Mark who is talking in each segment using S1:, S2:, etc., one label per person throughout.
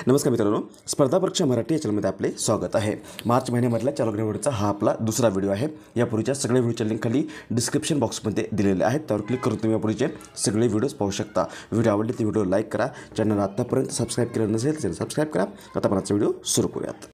S1: नमस्कार मित्रांनो, स्पर्धा परीक्षा मराठी या चॅनलमध्ये आपले स्वागत आहे। मार्च महिन्यामधल्या चालू घडामोडीचा हा आपला दुसरा व्हिडिओ आहे। यापूर्वीच्या सगळे व्हिडिओच्या लिंक खाली डिस्क्रिप्शन बॉक्समध्ये दिलेले आहेत, त्यावर क्लिक करून तुम्ही यापूर्वीचे सगळे व्हिडिओज पाहू शकता। व्हिडिओ आवडले तर व्हिडिओ लाईक करा, चॅनल आतापर्यंत सबस्क्राईब केलं नसेल तर सबस्क्राईब करा। आता आपण आजचा व्हिडिओ सुरू करूयात।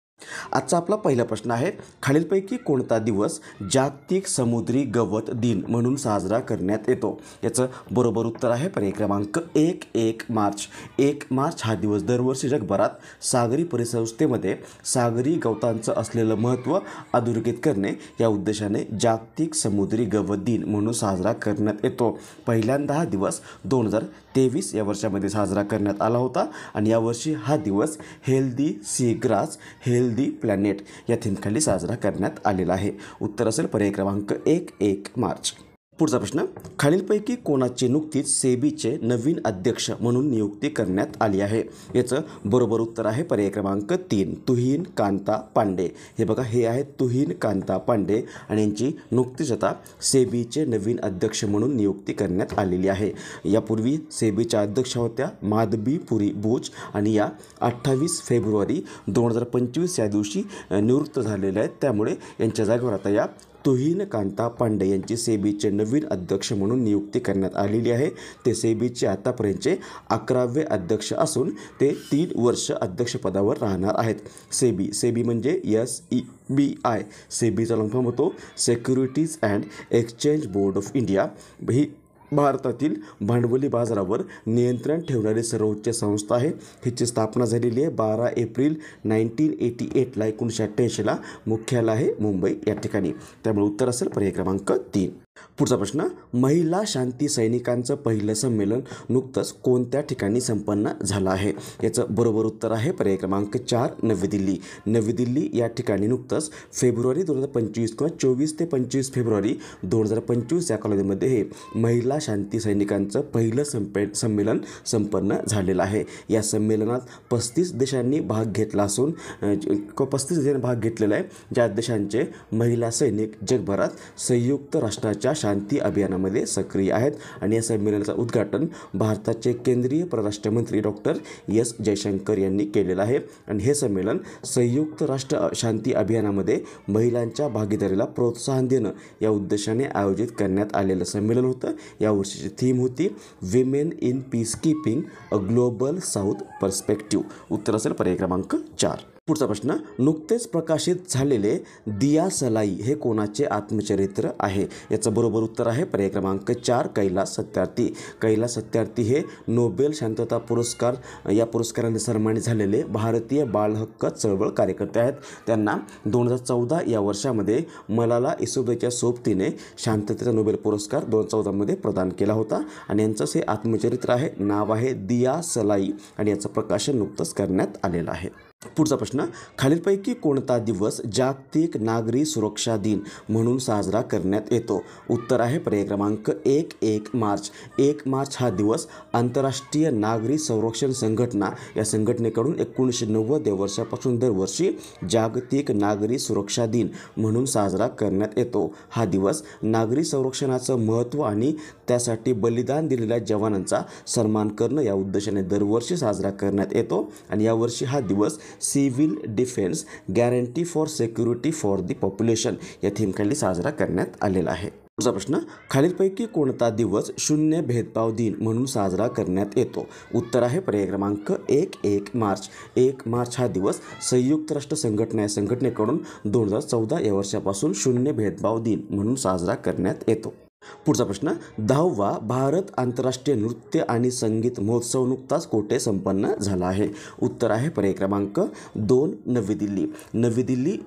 S1: आजचा आपला पहिला प्रश्न आहे, खालीलपैकी कोणता दिवस जागतिक समुद्री गवत दिन म्हणून साजरा करण्यात येतो? याचं बरोबर उत्तर आहे पर्याय क्रमांक 1 मार्च। 1 मार्च हा दिवस दरवर्षी जगभरात सागरी परिसंस्थेमध्ये सागरी गवतांचं असलेलं महत्त्व अधोरेखित करणे या उद्देशाने जागतिक समुद्री गवत दिन म्हणून साजरा करण्यात येतो। पहिल्यांदा हा दिवस 2023 या वर्षामध्ये साजरा करण्यात आला होता आणि यावर्षी हा दिवस healthy sea grass healthy planet या थीमखाली साजरा करण्यात आलेला आहे। उत्तर असेल पर्याय क्रमांक 1 मार्च। पुढचा प्रश्न, खालीलपैकी कोणाची नुकतीच सेबीचे नवीन अध्यक्ष म्हणून नियुक्ती करण्यात आली आहे? याचं बरोबर उत्तर आहे पर्याय क्रमांक 3 तुहिन कांता पांडे। हे बघा, हे आहेत तुहिन कांता पांडे आणि यांची नुकतीच आता सेबीचे नवीन अध्यक्ष म्हणून नियुक्ती करण्यात आलेली आहे। यापूर्वी सेबीच्या अध्यक्ष होत्या माधबी पुरी बुच आणि या 28 फेब्रुवारी 2025 या दिवशी निवृत्त झालेल्या आहेत। त्यामुळे यांच्या जागेवर आता या तुहिन कांता पांडे यांची सेबीचे नवीन अध्यक्ष म्हणून नियुक्ती करण्यात आलेली आहे। ते सेबीचे आतापर्यंतचे 11वे अध्यक्ष असून ते 3 वर्ष अध्यक्षपदावर राहणार आहेत। सेबी म्हणजे SEBI, सेबीचा लॉंग फॉर्म होतो securities and exchange board of India. ही भारतातील भांडवली बाजारावर नियंत्रण ठेवणारी सर्वोच्च संस्था आहे। हिची स्थापना झालेली आहे 12 एप्रिल 1988ला 1988ला। मुख्यालय आहे मुंबई या ठिकाणी। त्यामुळे उत्तर असेल पर्याय क्रमांक 3। पुढचा प्रश्न, महिला शांती सैनिकांचं पहिलं संमेलन नुकतंच कोणत्या ठिकाणी संपन्न झालं आहे? याचं बरोबर उत्तर आहे पर्याय क्रमांक 4 नवी दिल्ली। नवी दिल्ली या ठिकाणी नुकतंच फेब्रुवारी 2025 किंवा 24 ते 25 फेब्रुवारी 2025 या कालावधीमध्ये हे महिला शांती सैनिकांचं पहिलं संमेलन संपन्न झालेलं आहे। या संमेलनात 35 देशांनी भाग घेतला असून 35 देशांनी भाग घेतलेला आहे, ज्या देशांचे महिला सैनिक जगभरात संयुक्त राष्ट्राच्या शांती अभियानामध्ये सक्रिय आहेत। आणि या संमेलनाचं उद्घाटन भारताचे केंद्रीय परराष्ट्र मंत्री डॉक्टर S जयशंकर यांनी केलेलं आहे। आणि हे संमेलन संयुक्त राष्ट्र शांती अभियानामध्ये महिलांच्या भागीदारीला प्रोत्साहन देणं या उद्देशाने आयोजित करण्यात आलेलं संमेलन होतं। या वर्षीची थीम होती women in peace keeping a global south perspective. उत्तर असेल पर्याय क्रमांक 4। पुढचा प्रश्न, नुकतेच प्रकाशित झालेले दिया सलाई हे कोणाचे आत्मचरित्र आहे? याचं बरोबर उत्तर आहे पर्याय क्रमांक 4 कैलास सत्यार्थी। कैलास सत्यार्थी हे नोबेल शांतता पुरस्कार या पुरस्काराने सन्मानित झालेले भारतीय बाळ हक्क चळवळ कार्यकर्ते आहेत। त्यांना 2014 या वर्षामध्ये मलाला युसुफझईच्या सोबतीने शांततेचा नोबेल पुरस्कार 2014 मध्ये प्रदान केला होता। आणि यांचंच हे आत्मचरित्र आहे, नाव आहे दिया सलाई आणि याचं प्रकाशन नुकतंच करण्यात आलेलं आहे। पुढचा प्रश्न, खालीलपैकी कोणता दिवस जागतिक नागरी सुरक्षा दिन म्हणून साजरा करण्यात येतो? उत्तर आहे पर्याय क्रमांक 1 मार्च। 1 मार्च हा दिवस आंतरराष्ट्रीय नागरी संरक्षण संघटना या संघटनेकडून 1990 या वर्षापासून दरवर्षी जागतिक नागरी सुरक्षा दिन म्हणून साजरा करण्यात येतो। हा दिवस नागरी संरक्षणाचं महत्त्व आणि त्यासाठी बलिदान दिलेल्या जवानांचा सन्मान करणं या उद्देशाने दरवर्षी साजरा करण्यात येतो। आणि यावर्षी हा दिवस civil defence guarantee for security for the population या थीमखाली साजरा करण्यात आलेला आहे। पुढचा प्रश्न, खालीलपैकी कोणता दिवस शून्य भेदभाव दिन म्हणून साजरा करण्यात येतो? उत्तर आहे पर्याय क्रमांक 1 मार्च। 1 मार्च हा दिवस संयुक्त राष्ट्र संघटना या संघटनेकडून 2014 या वर्षापासून शून्य भेदभाव दिन म्हणून साजरा करण्यात येतो। पुढचा प्रश्न, 10वा भारत आंतरराष्ट्रीय नृत्य आणि संगीत महोत्सव नुकताच कोठे संपन्न झाला आहे? उत्तर आहे पर्याय क्रमांक 2 नवी दिल्ली। नवी दिल्ली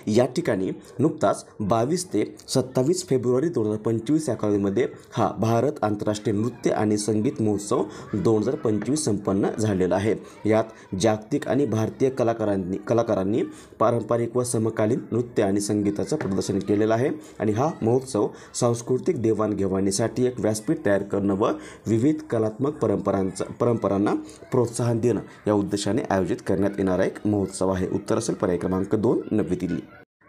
S1: या ठिकाणी नुकताच 22 ते 27 फेब्रुवारी 2025 या कालावधीमध्ये हा भारत आंतरराष्ट्रीय नृत्य आणि संगीत महोत्सव 2025 संपन्न झालेला आहे। यात जागतिक आणि भारतीय कलाकारांनी पारंपरिक व समकालीन नृत्य आणि संगीताचं प्रदर्शन केलेलं आहे। आणि हा महोत्सव सांस्कृतिक देवाणघेवाणीसाठी एक व्यासपीठ तयार करणं व विविध कलात्मक परंपरांना प्रोत्साहन देणं या उद्देशाने आयोजित करण्यात येणारा एक महोत्सव आहे। उत्तर असेल पर्याय क्रमांक 2 नवी दिल्ली।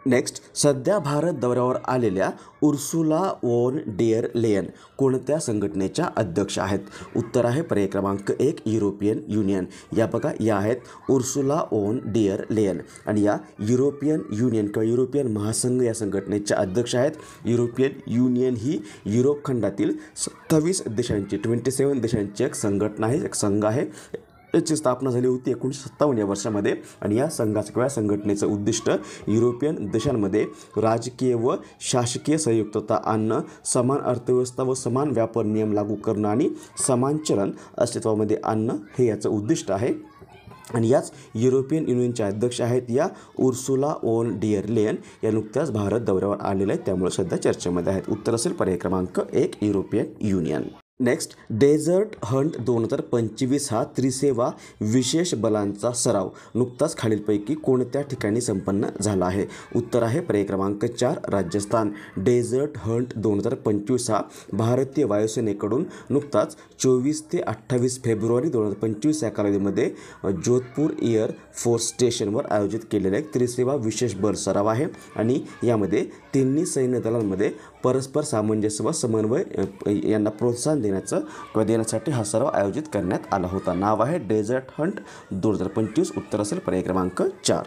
S1: नेक्स्ट, सध्या भारत दौऱ्यावर आलेल्या उर्सुला वॉन डेर लेयन कोणत्या संघटनेच्या अध्यक्ष आहेत? उत्तर आहे पर्याय क्रमांक 1 युरोपियन युनियन. या बघा, या आहेत उर्सुला वॉन डेर लेयन आणि या युरोपियन युनियन किंवा युरोपियन महासंघ या संघटनेच्या अध्यक्ष आहेत. युरोपियन युनियन ही युरोप खंडातील 27 देशांची 27 देशांची एक संघटना आहे, एक संघ आहे. याची स्थापना झाली होती 1957 या वर्षामध्ये आणि या संघाचं किंवा संघटनेचं उद्दिष्ट युरोपियन देशांमध्ये राजकीय व शासकीय संयुक्तता आणणं, समान अर्थव्यवस्था व समान व्यापार नियम लागू करणं आणि समान चलन अस्तित्वामध्ये आणणं हे याचं उद्दिष्ट आहे. आणि याच युरोपियन युनियनच्या अध्यक्ष आहेत या उर्सुला वॉन डेर लेयन. या नुकत्याच भारत दौऱ्यावर आलेल्या आहेत, त्यामुळे सध्या चर्चेमध्ये आहेत. उत्तर असेल पर्याय क्रमांक 1 European union. Next, desert hunt 2025 हा त्रिसेवा विशेष बलांचा सराव नुकताच खालीलपैकी कोणत्या ठिकाणी संपन्न झाला आहे? उत्तर आहे पर्याय क्रमांक 4 राजस्थान. डेझर्ट हंट 2025 हा भारतीय वायुसेनेकडून नुकताच 24 ते 28 फेब्रुवारी 2025 या कालावधीमध्ये जोधपूर एअर फोर्स स्टेशनवर आयोजित केलेला एक त्रिसेवा विशेष बल सराव आहे आणि यामध्ये तिन्ही सैन्य दलांमध्ये परस्पर सामंजस्य व समन्वय यांना प्रोत्साहन देण्यासाठी हा सराव आयोजित करण्यात आला होता. नाव आहे डेझर्ट हंट 2025. उत्तर असेल पर्याय क्रमांक 4.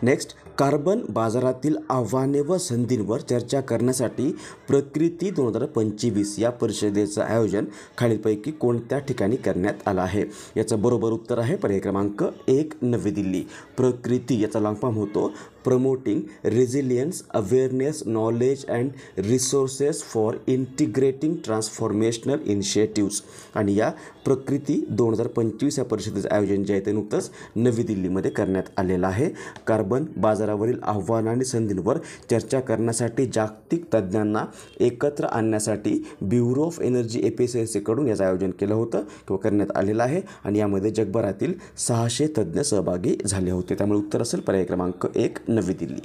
S1: नेक्स्ट, कार्बन बाजारातील आव्हाने व संधींवर चर्चा करण्यासाठी प्रकृती 2025 या परिषदेचं आयोजन खालीलपैकी कोणत्या ठिकाणी करण्यात आलं आहे? याचं बरोबर उत्तर आहे पर्याय क्रमांक 1 नवी दिल्ली. प्रकृती याचा लॉंग फॉर्म होतो promoting resilience, awareness, knowledge and resources for integrating transformational initiatives. आणि या प्रकृती 2025 या परिषदेचं आयोजन जे आहे ते नुकतंच नवी दिल्लीमध्ये करण्यात आलेलं आहे. कार्बन बाजारावरील आव्हानं आणि संधींवर चर्चा करण्यासाठी जागतिक तज्ज्ञांना एकत्र आणण्यासाठी ब्युरो ऑफ एनर्जी एफिशियन्सीकडून याचं आयोजन केलं होतं किंवा करण्यात आलेलं आहे आणि यामध्ये जगभरातील 600 तज्ज्ञ सहभागी झाले होते. त्यामुळे उत्तर असेल पर्याय क्रमांक 1 नवी दिल्ली.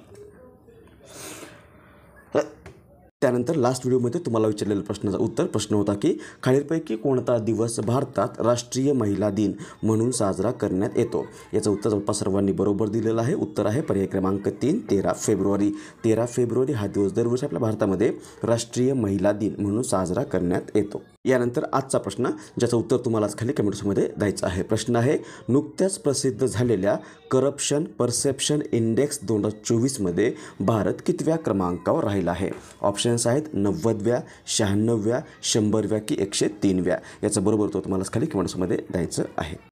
S1: त्यानंतर लास्ट व्हिडिओमध्ये तुम्हाला विचारलेल्या प्रश्नाचा प्रश्न होता की खालीलपैकी कोणता दिवस भारतात राष्ट्रीय महिला दिन म्हणून साजरा करण्यात येतो? याचं उत्तर जवळपास सर्वांनी बरोबर दिलेलं आहे. उत्तर आहे पर्याय क्रमांक 3 13 फेब्रुवारी. 13 फेब्रुवारी हा दिवस दरवर्षी आपल्या भारतामध्ये राष्ट्रीय महिला दिन म्हणून साजरा करण्यात येतो. यानंतर आजचा प्रश्न ज्याचं उत्तर तुम्हालाच खाली कमेंट्समध्ये द्यायचं आहे. प्रश्न आहे, नुकत्याच प्रसिद्ध झालेल्या करप्शन परसेप्शन इंडेक्स 2024मध्ये भारत कितव्या क्रमांकावर राहिला आहे? ऑप्शन्स आहेत 90व्या, 96व्या, 100व्या की 103व्या. याचं बरोबर तो तुम्हाला खाली कमेंट्समध्ये द्यायचं आहे.